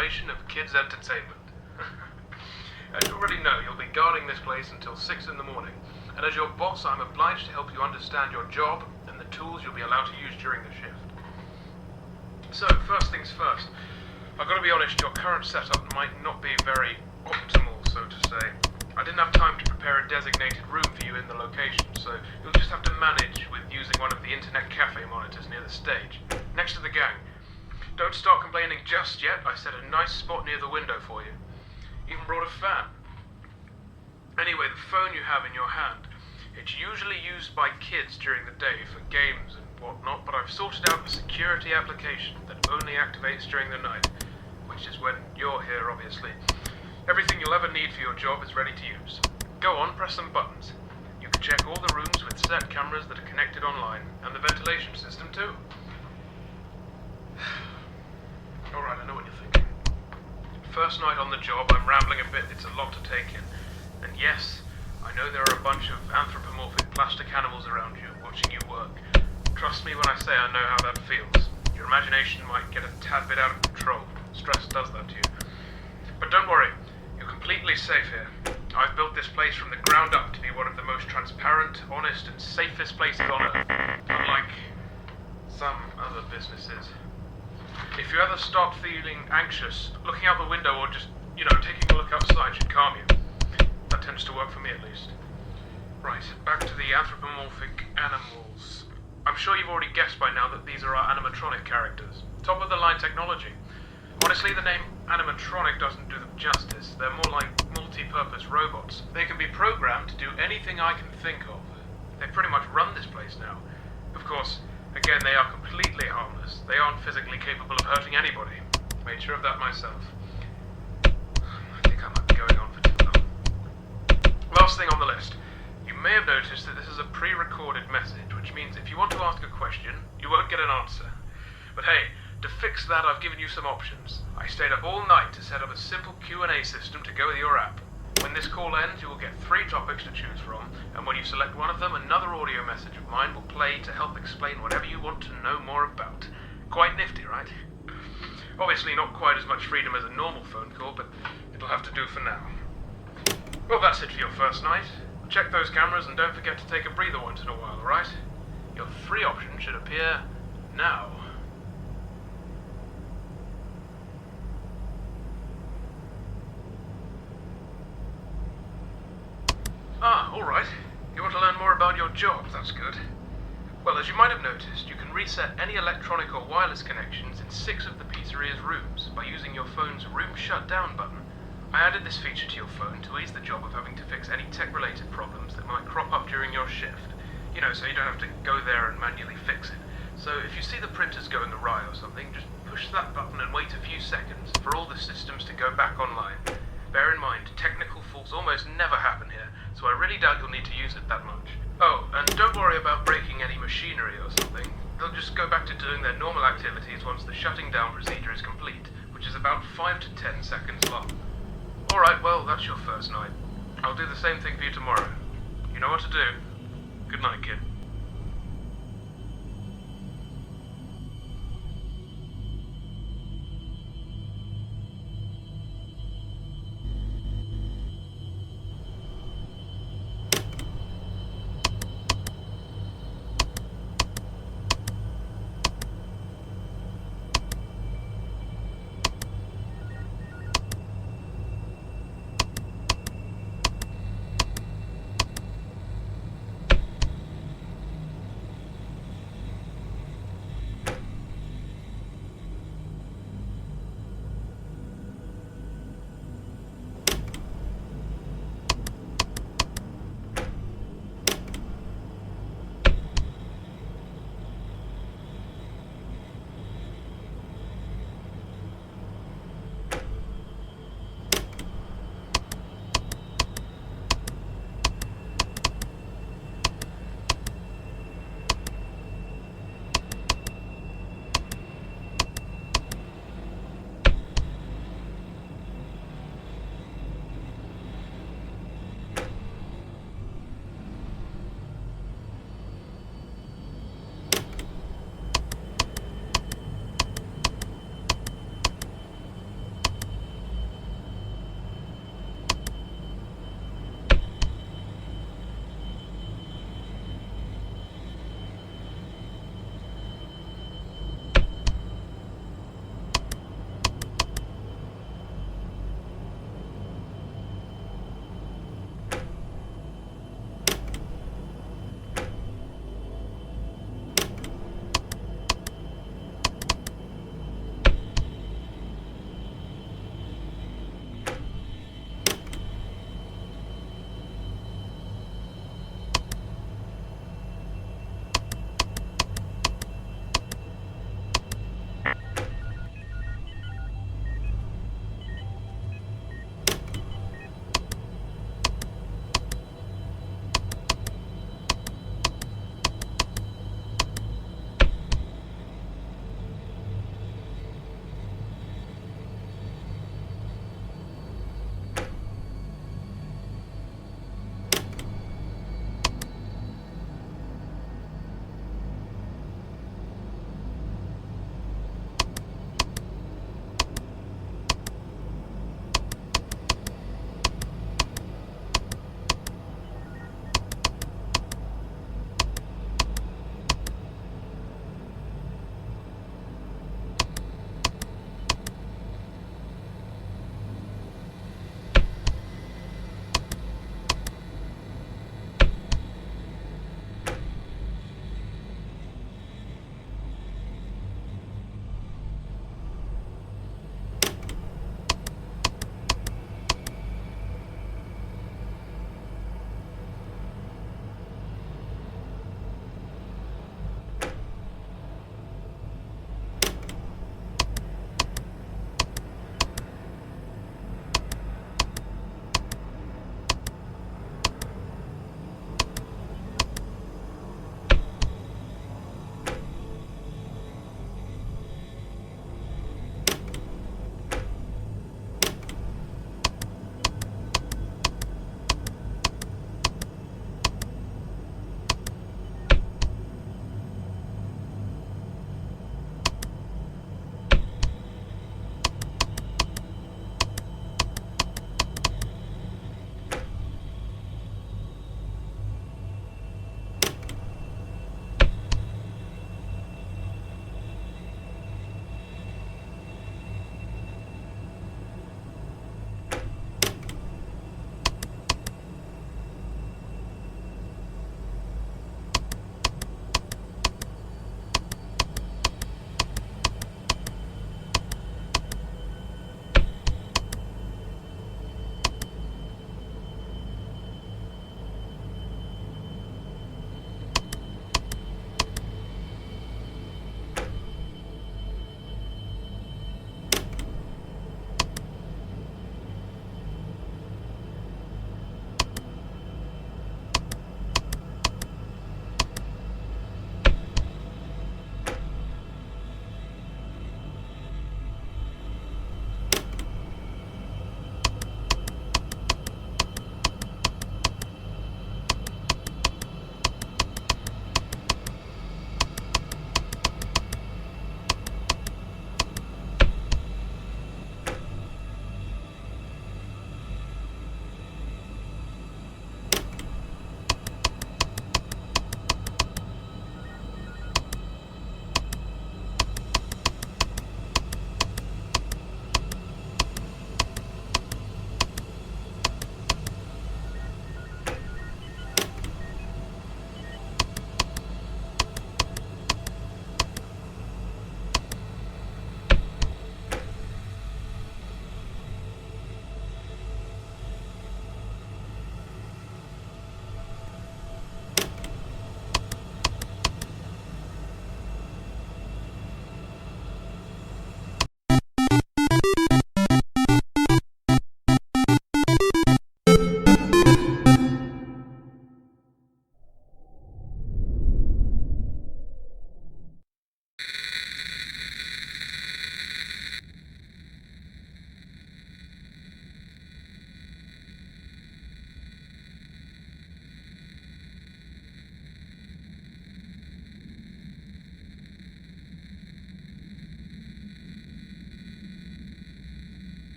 generation of kids' entertainment. As you already know, you'll be guarding this place until 6 in the morning, and as your boss, I'm obliged to help you understand your job and the tools you'll be allowed to use during the shift. So, first things first, I've got to be honest, your current setup might not be very optimal, so to say. I didn't have time to prepare a designated room for you in the location, so you'll just have to manage with using one of the internet cafe monitors near the stage, next to the gang. Don't start complaining just yet. I set a nice spot near the window for you. Even brought a fan. Anyway, the phone you have in your hand, it's usually used by kids during the day for games and whatnot, but I've sorted out a security application that only activates during the night, which is when you're here, obviously. Everything you'll ever need for your job is ready to use. Go on, press some buttons. You can check all the rooms with set cameras that are connected online, and the ventilation system too. Alright, I know what you're thinking. First night on the job, I'm rambling a bit, it's a lot to take in. And yes, I know there are a bunch of anthropomorphic plastic animals around you, watching you work. Trust me when I say I know how that feels. Your imagination might get a tad bit out of control. Stress does that to you. But don't worry, you're completely safe here. I've built this place from the ground up to be one of the most transparent, honest, and safest places on Earth. Unlike some other businesses. If you ever start feeling anxious, looking out the window or just, taking a look outside should calm you. That tends to work for me at least. Right, back to the anthropomorphic animals. I'm sure you've already guessed by now that these are our animatronic characters. Top of the line technology. Honestly, the name animatronic doesn't do them justice. They're more like multi-purpose robots. They can be programmed to do anything I can think of. They pretty much run this place now. Of course, again, they are completely harmless. They aren't physically capable of hurting anybody. Made sure of that myself. I think I might be going on for too long. Last thing on the list. You may have noticed that this is a pre-recorded message, which means if you want to ask a question, you won't get an answer. But hey, to fix that, I've given you some options. I stayed up all night to set up a simple Q&A system to go with your app. When this call ends, you will get 3 topics to choose from, and when you select one of them, another audio message of mine will play to help explain whatever you want to know more about. Quite nifty, right? Obviously not quite as much freedom as a normal phone call, but it'll have to do for now. Well, that's it for your first night. Check those cameras and don't forget to take a breather once in a while, alright? Your 3 options should appear now. Alright. You want to learn more about your job, that's good. Well, as you might have noticed, you can reset any electronic or wireless connections in 6 of the pizzeria's rooms by using your phone's room shutdown button. I added this feature to your phone to ease the job of having to fix any tech-related problems that might crop up during your shift. So you don't have to go there and manually fix it. So if you see the printers going awry or something, just push that button and wait a few seconds for all the systems to go back online. Bear in mind, technical faults almost never happen here, so I really doubt you'll need to use it that much. Oh, and don't worry about breaking any machinery or something. They'll just go back to doing their normal activities once the shutting down procedure is complete, which is about 5 to 10 seconds long. Alright, well, that's your first night. I'll do the same thing for you tomorrow. You know what to do. Good night, kid.